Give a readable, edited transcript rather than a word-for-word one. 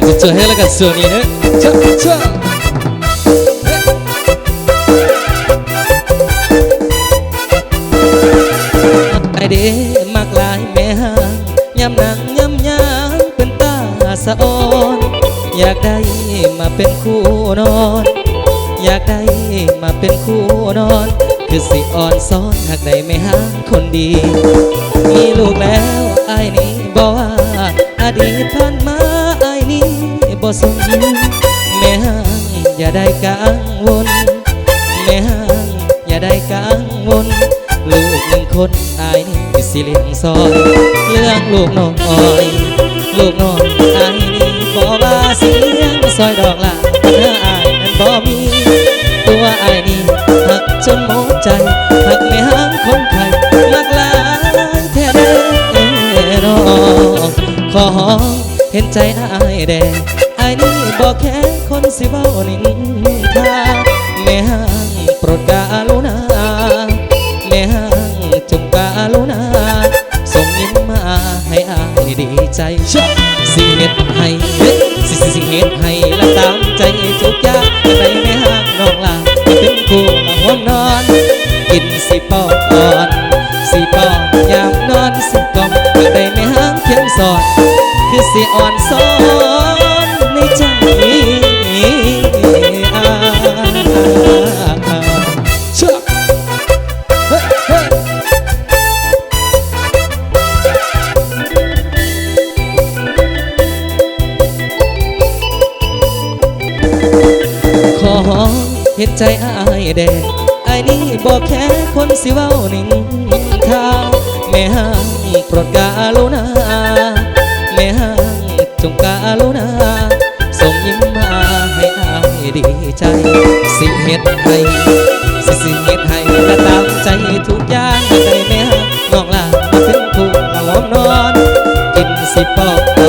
จะช่วยให้แล้วกันส่วนนี้นะเช่าไอเด้มักลายแม่ห่างยำหนังยำยางเป็นตาสะออนอยากได้มาเป็นคู่นอนอยากได้มาเป็นคู่นอนคือสิอ่อนซ้อนหากได้ไม่ห่างคนดีมีลูกแล้วไอ้นี่บอกว่าอดีตผ่านมาไอ้นี่บ่สนแม่ห่างอย่าได้กังวลแม่ห่างอย่าได้กังวลลูกหนึ่งคนไอ้นี่สิเลี้ยงซอยเรื่องลูกน้อยลูกน้อยไอ้นี่บ่ว่าเสียงซอยดอกละปัญหาไอ้นั้นบ่มีตัวไอ้นี่หักจนหมดใจหักไม่ห่างคนไทยมักหลายแท้แน่นอขอเห็นใจไอ้แดงไอ้นี่บอกแค่คนสิเว้านินทาแม่ห่างโปรดกรุณาแม่ห่างจงกรุณาส่งยิ้มมาให้อายดีใจสิเฮ็ดให้สิเฮ็ดให้และตามใจทุกอย่างในแม่ห่างน้องลาเป็นคู่ละห่วงนอนกินสิปอนสิปอนยามนอนสิกล่อมได้แม่ห่างเคียงสอนคือสิอ่อนซ้อนในใจขอเห็นใจอ้ายแดงไอ้นี่บอกแค่คนสิเว้านิ่งทางแม่ห่างโปรดกรุณาแม่ห่างจงกรุณาส่งยิ้มมาให้อายดีใจสิเฮ็ดให้สิเฮ็ดให้และตามใจทุกอย่างได้แม่ห่างน้องลามาเป็นคู่ละล้อมนอนกินสิปอก